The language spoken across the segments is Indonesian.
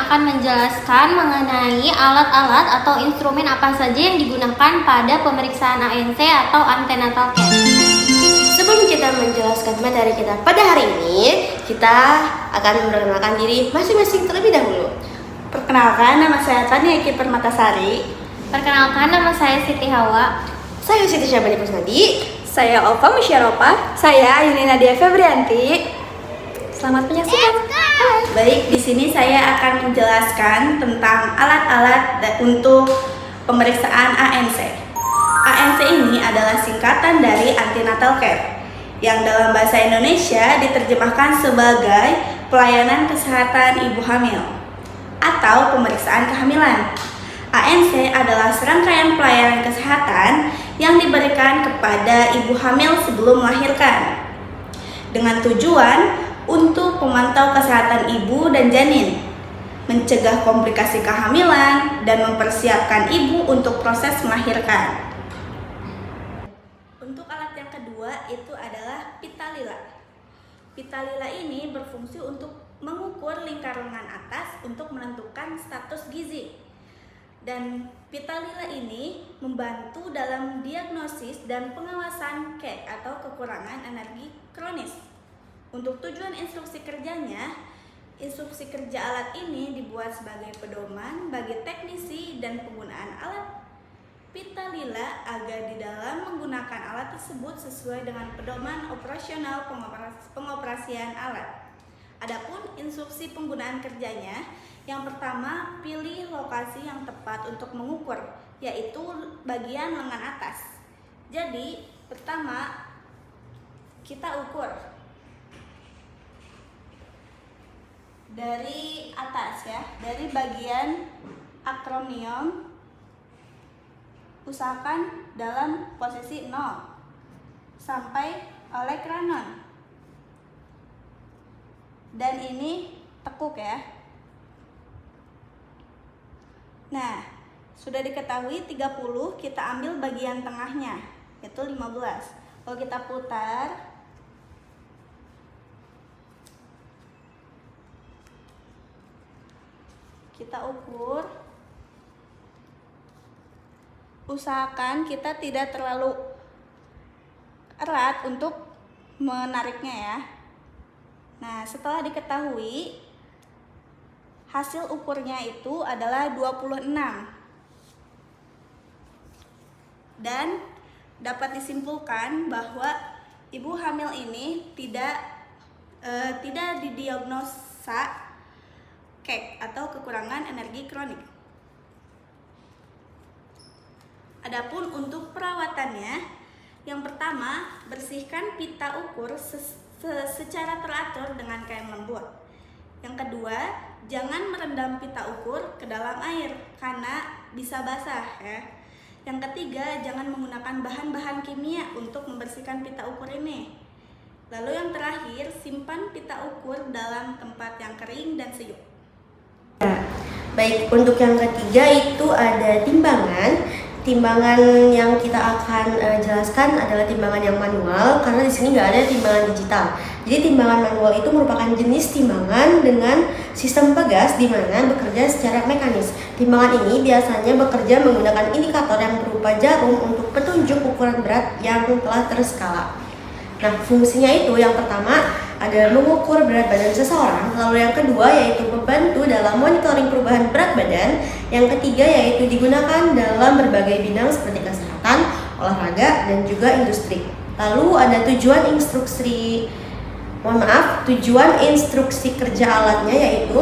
akan menjelaskan mengenai alat-alat atau instrumen apa saja yang digunakan pada pemeriksaan ANC atau antenatal care. Sebelum kita menjelaskan materi kita pada hari ini, kita akan memperkenalkan diri masing-masing terlebih dahulu. Perkenalkan, nama saya Tania Eki Permatasari. Perkenalkan, nama saya Siti Hawa. Saya Siti Syabani Kusnadi. Saya Ova Musyaropa. Saya Yuni Nadia Febrianti. Selamat menyaksikan. Baik, di sini saya akan menjelaskan tentang alat-alat untuk pemeriksaan ANC. ANC ini adalah singkatan dari antenatal care, yang dalam bahasa Indonesia diterjemahkan sebagai pelayanan kesehatan ibu hamil atau pemeriksaan kehamilan. ANC adalah serangkaian pelayanan kesehatan yang diberikan kepada ibu hamil sebelum melahirkan, dengan tujuan untuk memantau kesehatan ibu dan janin, mencegah komplikasi kehamilan, dan mempersiapkan ibu untuk proses melahirkan. Untuk alat yang kedua itu adalah pita lila. Pita lila ini berfungsi untuk mengukur lingkar lengan atas untuk menentukan status gizi. Dan pita lila ini membantu dalam diagnosis dan pengawasan KEK atau kekurangan energi kronis. Untuk tujuan instruksi kerjanya, instruksi kerja alat ini dibuat sebagai pedoman bagi teknisi dan penggunaan alat pita lila agar di dalam menggunakan alat tersebut sesuai dengan pedoman operasional pengoperasian alat. Adapun instruksi penggunaan kerjanya, yang pertama, pilih lokasi yang tepat untuk mengukur, yaitu bagian lengan atas. Jadi, pertama kita ukur dari atas ya, dari bagian acromion, usahakan dalam posisi 0 sampai olecranon. Dan ini tekuk ya. Nah, sudah diketahui 30, kita ambil bagian tengahnya, yaitu 15. Kalau kita putar, kita ukur, usahakan kita tidak terlalu erat untuk menariknya ya. Nah, setelah diketahui, hasil ukurnya itu adalah 26. Dan dapat disimpulkan bahwa ibu hamil ini tidak didiagnosa KEK atau kekurangan energi kronik. Adapun untuk perawatannya, yang pertama, bersihkan pita ukur secara teratur dengan kain lembut. Yang kedua, jangan merendam pita ukur ke dalam air karena bisa basah ya. Yang ketiga, jangan menggunakan bahan-bahan kimia untuk membersihkan pita ukur ini. Lalu yang terakhir, simpan pita ukur dalam tempat yang kering dan sejuk. Baik, untuk yang ketiga itu ada timbangan. Timbangan yang kita akan jelaskan adalah timbangan yang manual, karena di sini nggak ada timbangan digital. Jadi timbangan manual itu merupakan jenis timbangan dengan sistem pegas di mana bekerja secara mekanis. Timbangan ini biasanya bekerja menggunakan indikator yang berupa jarum untuk petunjuk ukuran berat yang telah terskala. Nah, fungsinya itu yang pertama ada mengukur berat badan seseorang, lalu yang kedua yaitu membantu dalam monitoring perubahan berat badan, yang ketiga yaitu digunakan dalam berbagai bidang seperti kesehatan, olahraga, dan juga industri. Lalu ada tujuan instruksi kerja alatnya yaitu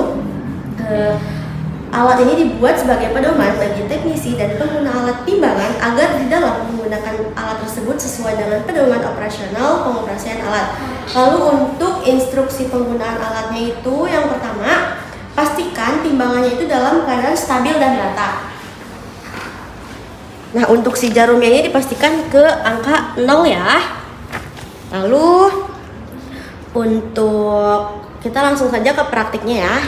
alat ini dibuat sebagai pedoman bagi teknisi dan pengguna alat timbangan agar di dalam menggunakan alat tersebut sesuai dengan pedoman operasional pengoperasian alat. Lalu untuk instruksi penggunaan alatnya itu yang pertama, pastikan timbangannya itu dalam keadaan stabil dan rata. Nah, untuk si jarumnya ini dipastikan ke angka 0 ya. Lalu untuk kita langsung saja ke praktiknya ya.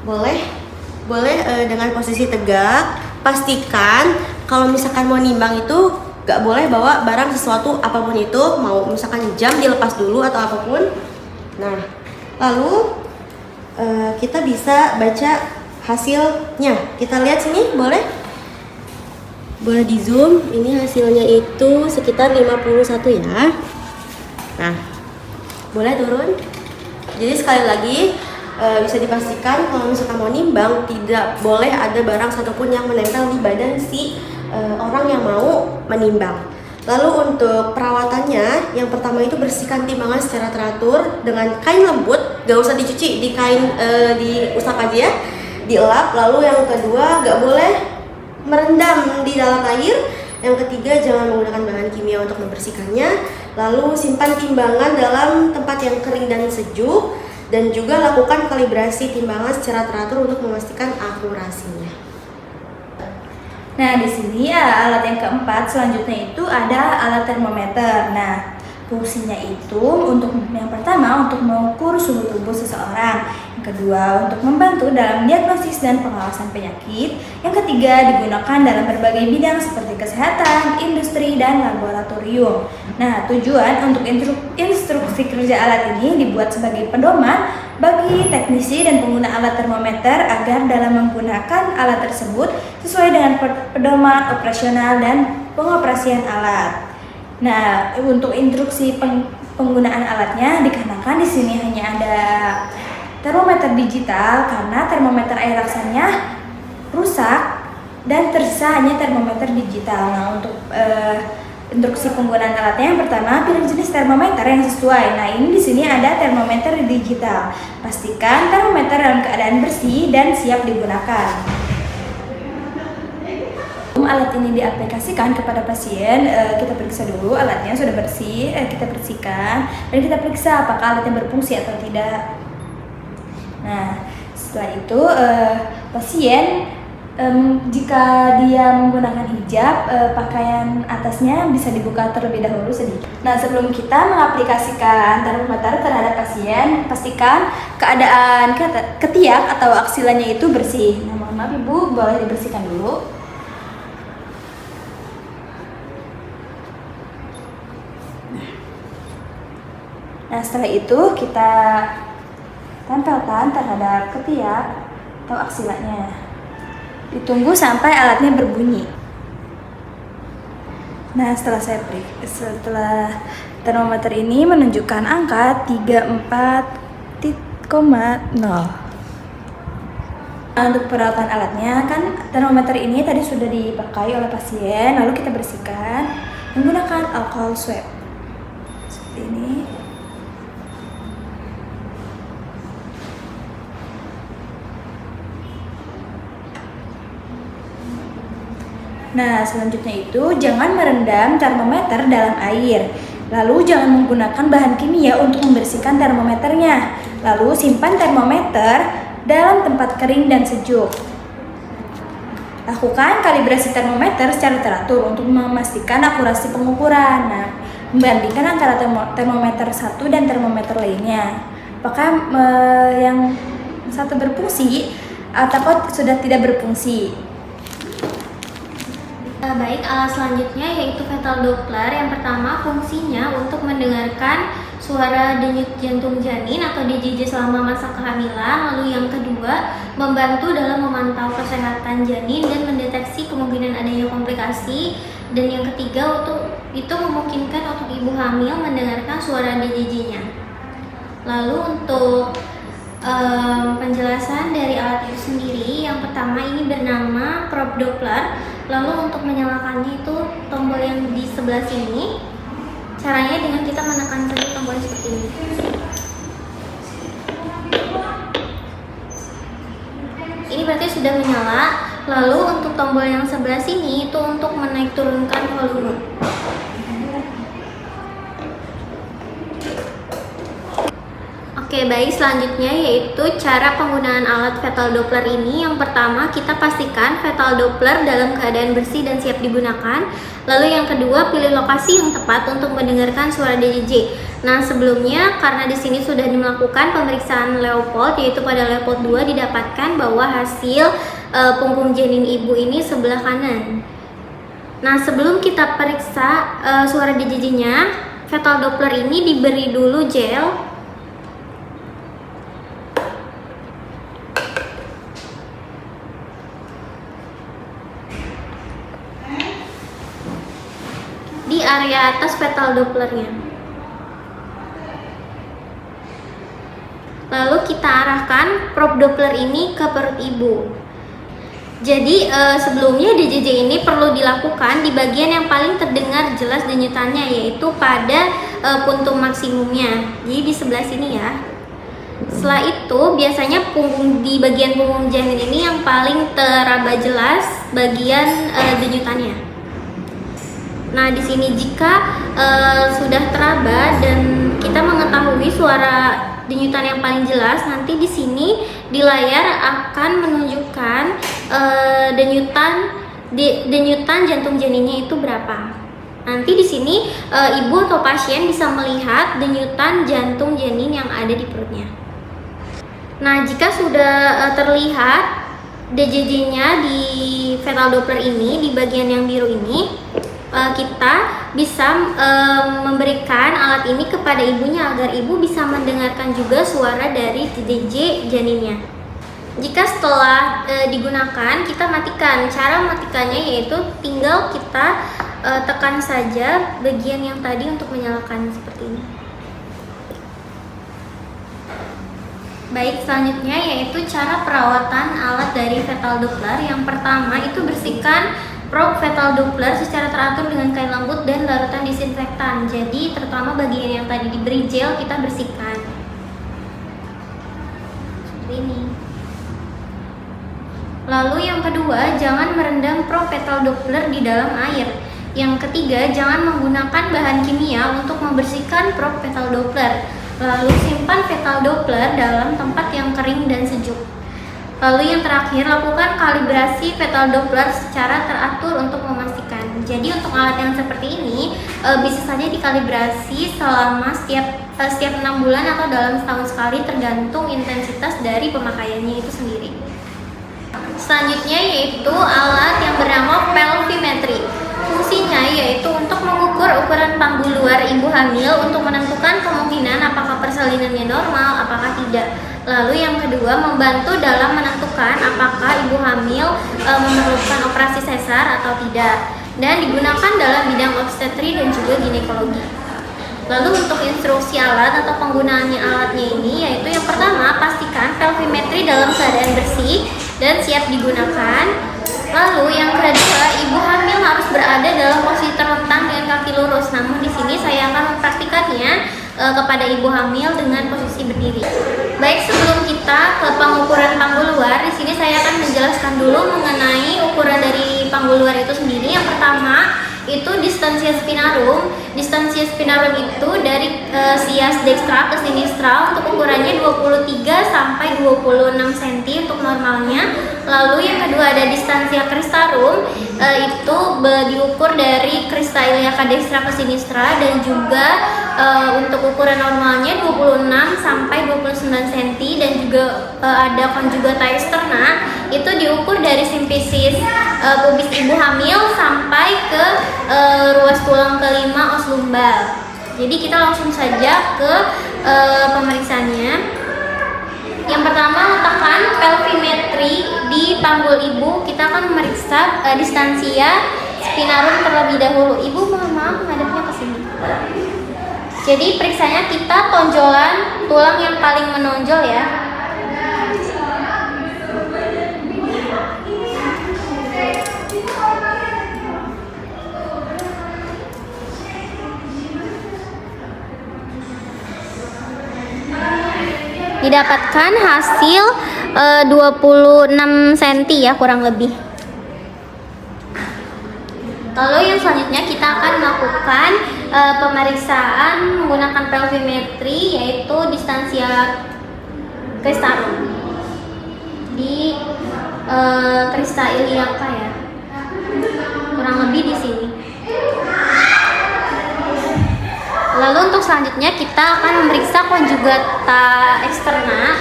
Boleh dengan posisi tegak. Pastikan kalau misalkan mau nimbang itu gak boleh bawa barang sesuatu apapun itu, mau misalkan jam dilepas dulu atau apapun. Nah, lalu kita bisa baca hasilnya. Kita lihat sini, boleh? Boleh di zoom. Ini hasilnya itu sekitar 51 ya. Nah, boleh turun. Jadi sekali lagi bisa dipastikan kalau misalkan mau nimbang, tidak boleh ada barang satupun yang menempel di badan si orang yang mau menimbang. Lalu untuk perawatannya, yang pertama itu bersihkan timbangan secara teratur dengan kain lembut, gak usah dicuci, di kain diusap aja ya, dielap. Lalu yang kedua, gak boleh merendam di dalam air. Yang ketiga, jangan menggunakan bahan kimia untuk membersihkannya. Lalu simpan timbangan dalam tempat yang kering dan sejuk, dan juga lakukan kalibrasi timbangan secara teratur untuk memastikan akurasinya. Nah, di sini alat yang keempat selanjutnya itu ada alat termometer. Nah, fungsinya itu untuk yang pertama untuk mengukur suhu tubuh seseorang, yang kedua untuk membantu dalam diagnosis dan pengawasan penyakit, yang ketiga digunakan dalam berbagai bidang seperti kesehatan, industri, dan laboratorium. Nah, tujuan untuk instruksi kerja alat ini dibuat sebagai pedoman bagi teknisi dan pengguna alat termometer agar dalam menggunakan alat tersebut sesuai dengan pedoman operasional dan pengoperasian alat. Nah, untuk instruksi penggunaan alatnya dikarenakan di sini hanya ada termometer digital karena termometer air laksanya rusak dan tersisa hanya termometer digital. Nah, untuk instruksi penggunaan alatnya yang pertama, pilih jenis termometer yang sesuai. Nah, ini di sini ada termometer digital. Pastikan termometer dalam keadaan bersih dan siap digunakan. Alat ini diaplikasikan kepada pasien, kita periksa dulu alatnya sudah bersih, kita bersihkan dan kita periksa apakah alatnya berfungsi atau tidak. Nah, setelah itu pasien jika dia menggunakan hijab, pakaian atasnya bisa dibuka terlebih dahulu sedikit. Nah, sebelum kita mengaplikasikan termometer terhadap pasien, pastikan keadaan ketiak atau aksilannya itu bersih. Nah, mohon maaf Ibu, boleh dibersihkan dulu. Nah, setelah itu kita tempelkan terhadap ketiak atau aksilatnya. Ditunggu sampai alatnya berbunyi. Nah, setelah termometer ini menunjukkan angka 34,0. Untuk perawatan alatnya, kan termometer ini tadi sudah dipakai oleh pasien, lalu kita bersihkan menggunakan alkohol swab. Seperti ini. Nah, selanjutnya itu jangan merendam termometer dalam air. Lalu jangan menggunakan bahan kimia untuk membersihkan termometernya. Lalu simpan termometer dalam tempat kering dan sejuk. Lakukan kalibrasi termometer secara teratur untuk memastikan akurasi pengukuran. Nah, membandingkan antara termometer satu dan termometer lainnya. Apakah yang satu berfungsi atau sudah tidak berfungsi? Baik, alat selanjutnya yaitu fetal Doppler. Yang pertama, fungsinya untuk mendengarkan suara denyut jantung janin atau DJJ selama masa kehamilan. Lalu yang kedua, membantu dalam memantau kesehatan janin dan mendeteksi kemungkinan adanya komplikasi. Dan yang ketiga, itu memungkinkan untuk ibu hamil mendengarkan suara DJJ-nya. Lalu untuk penjelasan dari alat itu sendiri, yang pertama ini bernama probe Doppler. Lalu untuk menyalakannya itu tombol yang di sebelah sini. Caranya dengan kita menekan saja tombol seperti ini. Ini berarti sudah menyala. Lalu untuk tombol yang sebelah sini itu untuk menaik turunkan volume. Oke, baik, selanjutnya yaitu cara penggunaan alat fetal Doppler ini. Yang pertama, kita pastikan fetal Doppler dalam keadaan bersih dan siap digunakan. Lalu yang kedua, pilih lokasi yang tepat untuk mendengarkan suara DJJ. Nah, sebelumnya karena di sini sudah melakukan pemeriksaan Leopold, yaitu pada Leopold 2 didapatkan bahwa hasil punggung janin ibu ini sebelah kanan. Nah, sebelum kita periksa suara DJJ-nya, fetal Doppler ini diberi dulu gel. area atas fetal Dopplernya. Lalu kita arahkan probe Doppler ini ke perut ibu. Jadi sebelumnya DJJ ini perlu dilakukan di bagian yang paling terdengar jelas denyutannya, yaitu pada puntung maksimumnya. Jadi di sebelah sini ya. Setelah itu biasanya di bagian punggung janin ini yang paling teraba jelas bagian denyutannya. Nah, di sini jika sudah teraba dan kita mengetahui suara denyutan yang paling jelas, nanti di sini di layar akan menunjukkan denyutan jantung janinnya itu berapa. Nanti di sini ibu atau pasien bisa melihat denyutan jantung janin yang ada di perutnya. Nah, jika sudah terlihat DJJ-nya di fetal Doppler ini di bagian yang biru ini, kita bisa memberikan alat ini kepada ibunya agar ibu bisa mendengarkan juga suara dari DJJ janinnya. Jika setelah digunakan, kita matikan. Cara matikannya yaitu tinggal kita tekan saja bagian yang tadi untuk menyalakan seperti ini. Baik, selanjutnya yaitu cara perawatan alat dari fetal Doppler. Yang pertama itu bersihkan probe fetal Doppler secara teratur dengan kain lembut dan larutan disinfektan. Jadi terutama bagian yang tadi diberi gel kita bersihkan. Seperti ini. Lalu yang kedua, jangan merendam probe fetal Doppler di dalam air. Yang ketiga, jangan menggunakan bahan kimia untuk membersihkan probe fetal Doppler. Lalu simpan fetal Doppler dalam tempat yang kering dan sejuk. Lalu yang terakhir, lakukan kalibrasi fetal Doppler secara teratur untuk memastikan. Jadi untuk alat yang seperti ini bisa saja dikalibrasi selama setiap 6 bulan atau dalam setahun sekali, tergantung intensitas dari pemakaiannya itu sendiri. Selanjutnya yaitu alat yang bernama pelvimetri. Fungsinya yaitu untuk mengukur ukuran panggul luar ibu hamil untuk menentukan kemungkinan apakah persalinannya normal, apakah tidak. Lalu yang kedua, membantu dalam menentukan apakah ibu hamil memerlukan operasi sesar atau tidak, dan digunakan dalam bidang obstetri dan juga ginekologi. Lalu untuk instruksi alat atau penggunaannya alatnya ini yaitu yang pertama, pastikan pelvimetri dalam keadaan bersih dan siap digunakan. Lalu yang kedua, ibu hamil harus berada dalam posisi terlentang dengan kaki lurus. Namun di sini saya akan mempraktikannya kepada ibu hamil dengan posisi berdiri. Baik, sebelum kita ke pengukuran panggul luar, di sini saya akan menjelaskan dulu mengenai ukuran dari panggul luar itu sendiri. Yang pertama itu distansia spinarum. Distansia spinarum itu dari sias dekstra ke sinistra untuk ukurannya 23 sampai 26 cm untuk normalnya. Lalu yang kedua ada distansia cristarum, itu diukur dari crista iliaca dekstra ke sinistra, dan juga untuk ukuran normalnya 26 sampai 29 cm, dan juga ada conjugata externa, itu diukur dari simfisis pubis ibu hamil sampai ke ruas tulang kelima os lumbal. Jadi kita langsung saja ke pemeriksaannya. Yang pertama, letakkan pelvimetri di panggul ibu. Kita akan memeriksa distansia spinarum terlebih dahulu. Ibu mohon maaf menghadapnya ke sini. Jadi periksanya kita tonjolan tulang yang paling menonjol ya. Didapatkan hasil 26 cm ya kurang lebih. Lalu yang selanjutnya kita akan melakukan pemeriksaan menggunakan pelvimetri, yaitu distansia cristarum di crista iliaca ya, kurang lebih di sini. Lalu untuk selanjutnya kita akan memeriksa conjugata externa.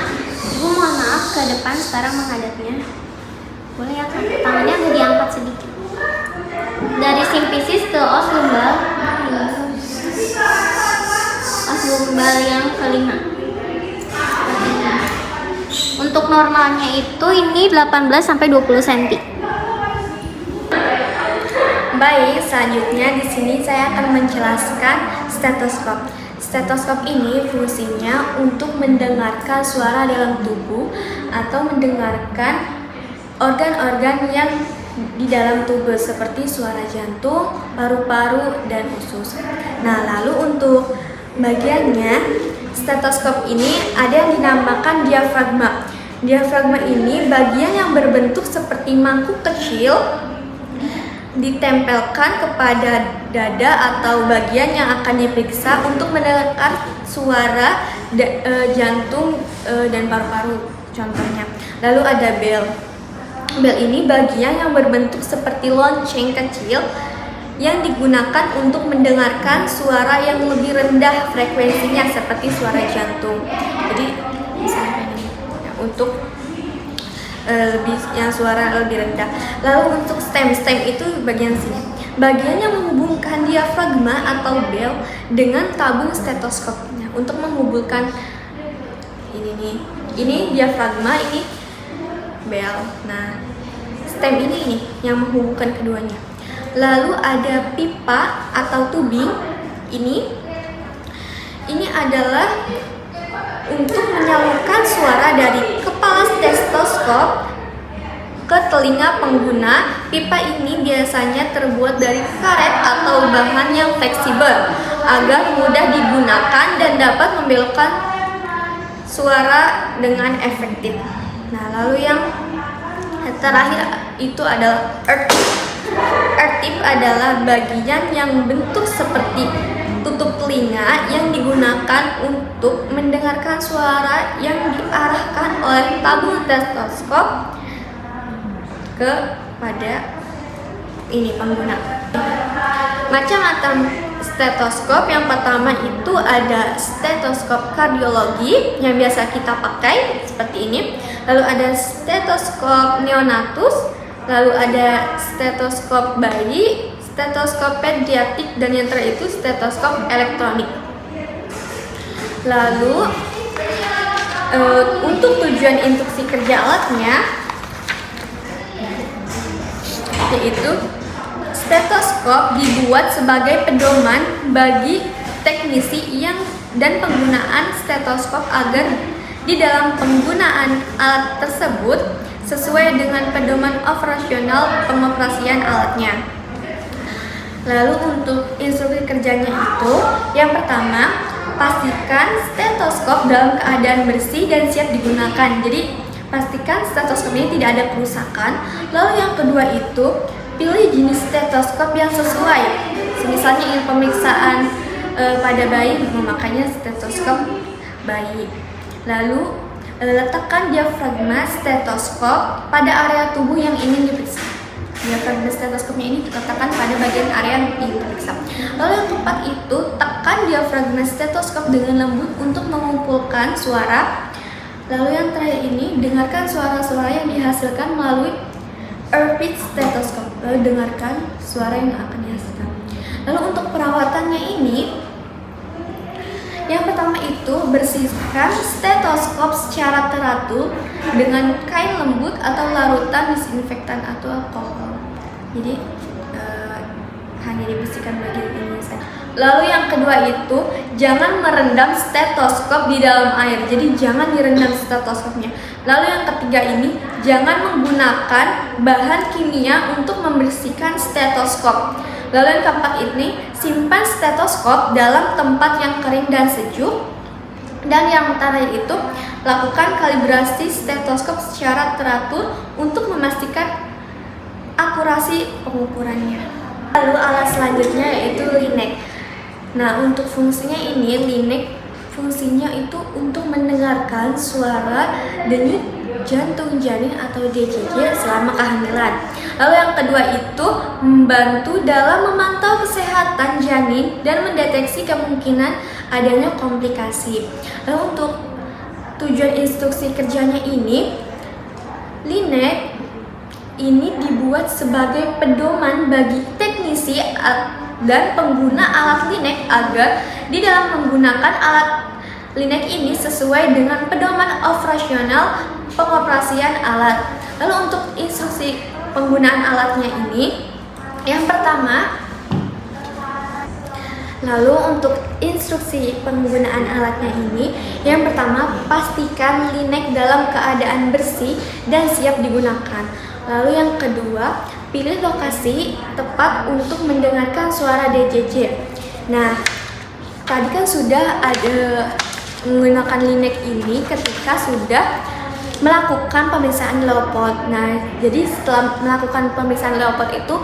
Ibu mohon maaf ke depan sekarang menghadapnya. Boleh ya, tangannya agak diangkat sedikit. Dari simfisis ke os lumbal. Os lumbal yang kelima. Untuk normalnya itu ini 18 sampai 20 cm. Baik, selanjutnya di sini saya akan menjelaskan stetoskop. Stetoskop ini fungsinya untuk mendengarkan suara dalam tubuh atau mendengarkan organ-organ yang di dalam tubuh seperti suara jantung, paru-paru, dan usus. Nah, lalu untuk bagiannya, stetoskop ini ada yang dinamakan diafragma. Diafragma ini bagian yang berbentuk seperti mangkuk kecil ditempelkan kepada dada atau bagian yang akan diperiksa untuk mendengarkan suara jantung dan paru-paru contohnya. Lalu ada bel. Bel ini bagian yang berbentuk seperti lonceng kecil yang digunakan untuk mendengarkan suara yang lebih rendah frekuensinya seperti suara jantung. Jadi misalnya ini untuk lebih yang suara lebih rendah. Lalu untuk stem itu bagian sini. Bagian yang menghubungkan diafragma atau bel dengan tabung stetoskop. Nah, untuk menghubungkan ini nih. Ini diafragma, ini bel. Nah, stem ini yang menghubungkan keduanya. Lalu ada pipa atau tubing. Ini adalah untuk menyalurkan suara dari kepala stetoskop ke telinga pengguna. Pipa ini biasanya terbuat dari karet atau bahan yang fleksibel agar mudah digunakan dan dapat membelokkan suara dengan efektif. Nah, lalu yang terakhir itu adalah ear tip. Ear tip adalah bagian yang bentuk seperti tutup telinga yang digunakan untuk mendengarkan suara yang diarahkan oleh tabung stetoskop kepada pengguna. Macam-macam stetoskop, yang pertama itu ada stetoskop kardiologi yang biasa kita pakai seperti ini. Lalu ada stetoskop neonatus, lalu ada stetoskop bayi, stetoskop pediatrik, dan yang terakhir itu stetoskop elektronik. Lalu untuk tujuan instruksi kerja alatnya yaitu stetoskop dibuat sebagai pedoman bagi teknisi dan penggunaan stetoskop agar di dalam penggunaan alat tersebut sesuai dengan pedoman operasional pengoperasian alatnya. Lalu untuk instruksi kerjanya itu, yang pertama, pastikan stetoskop dalam keadaan bersih dan siap digunakan. Jadi pastikan stetoskop ini tidak ada kerusakan. Lalu yang kedua itu, pilih jenis stetoskop yang sesuai. Misalnya ingin pemeriksaan pada bayi, memakainya stetoskop bayi. Lalu letakkan diafragma stetoskop pada area tubuh yang ingin diperiksa. Diafragma stetoskopnya ini diletakkan pada bagian area yang ingin diperiksa. Lalu yang keempat itu, tekan diafragma stetoskop dengan lembut untuk mengumpulkan suara. Lalu yang terakhir ini, dengarkan suara-suara yang dihasilkan melalui ear pitch stetoskop. Lalu dengarkan suara yang akan dihasilkan. Lalu untuk perawatannya ini, yang pertama itu, bersihkan stetoskop secara teratur dengan kain lembut atau larutan disinfektan atau alkohol. Jadi hanya dibersihkan bagian ini saja. Lalu yang kedua itu, jangan merendam stetoskop di dalam air. Jadi jangan direndam stetoskopnya. Lalu yang ketiga ini, jangan menggunakan bahan kimia untuk membersihkan stetoskop. Lalu yang keempat ini, simpan stetoskop dalam tempat yang kering dan sejuk. Dan yang terakhir itu, lakukan kalibrasi stetoskop secara teratur untuk memastikan akurasi pengukurannya. Lalu alat selanjutnya yaitu linek. Nah, untuk fungsinya ini, linek fungsinya itu untuk mendengarkan suara denyut jantung janin atau DJJ selama kehamilan. Lalu yang kedua itu, membantu dalam memantau kesehatan janin dan mendeteksi kemungkinan adanya komplikasi. Lalu untuk tujuan instruksi kerjanya ini, linek ini dibuat sebagai pedoman bagi teknisi dan pengguna alat linek agar di dalam menggunakan alat linek ini sesuai dengan pedoman operasional pengoperasian alat. Lalu untuk instruksi penggunaan alatnya ini, Yang pertama, lalu untuk instruksi penggunaan alatnya ini, yang pertama pastikan linek dalam keadaan bersih dan siap digunakan. Lalu yang kedua, pilih lokasi tepat untuk mendengarkan suara DJJ. Nah, tadi kan sudah ada menggunakan linek ini ketika sudah melakukan pemeriksaan leopard. Nah, jadi setelah melakukan pemeriksaan leopard itu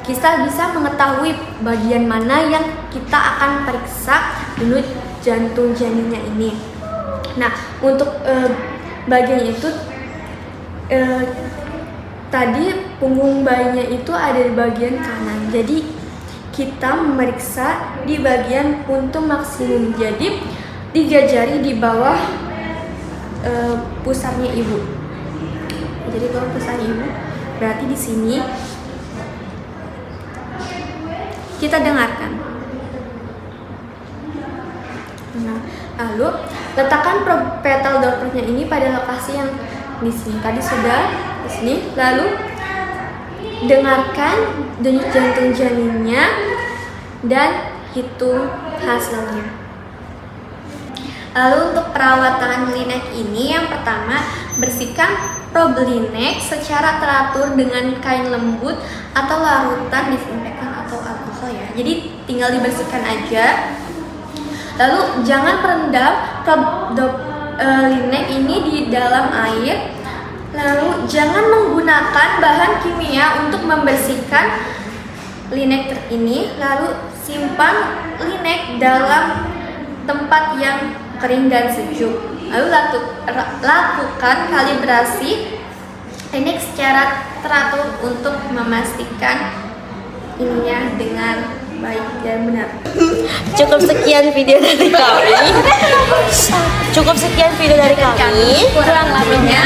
kita bisa mengetahui bagian mana yang kita akan periksa dulu jantung janinnya ini. Nah, untuk bagian itu tadi punggung bayinya itu ada di bagian kanan. Jadi kita memeriksa di bagian puntung maksimum. Jadi 3 jari di bawah pusarnya ibu. Jadi bawah pusarnya ibu berarti di sini. Kita dengarkan. Nah, lalu letakkan fetal Dopplernya ini pada lokasi yang di sini. Tadi sudah di sini. Lalu dengarkan denyut jantung janinnya dan hitung hasilnya. Lalu untuk perawatan linek ini, yang pertama bersihkan prob linek secara teratur dengan kain lembut atau larutan disinfektan atau alkohol ya. Jadi tinggal dibersihkan aja. Lalu jangan merendam prob linek ini di dalam air. Lalu jangan menggunakan bahan kimia untuk membersihkan linek ini. Lalu simpan linek dalam tempat yang kering dan sejuk. Lalu lakukan kalibrasi linek secara teratur untuk memastikan ininya dengan baik dan benar. Cukup sekian video dari kami. Kurang lebihnya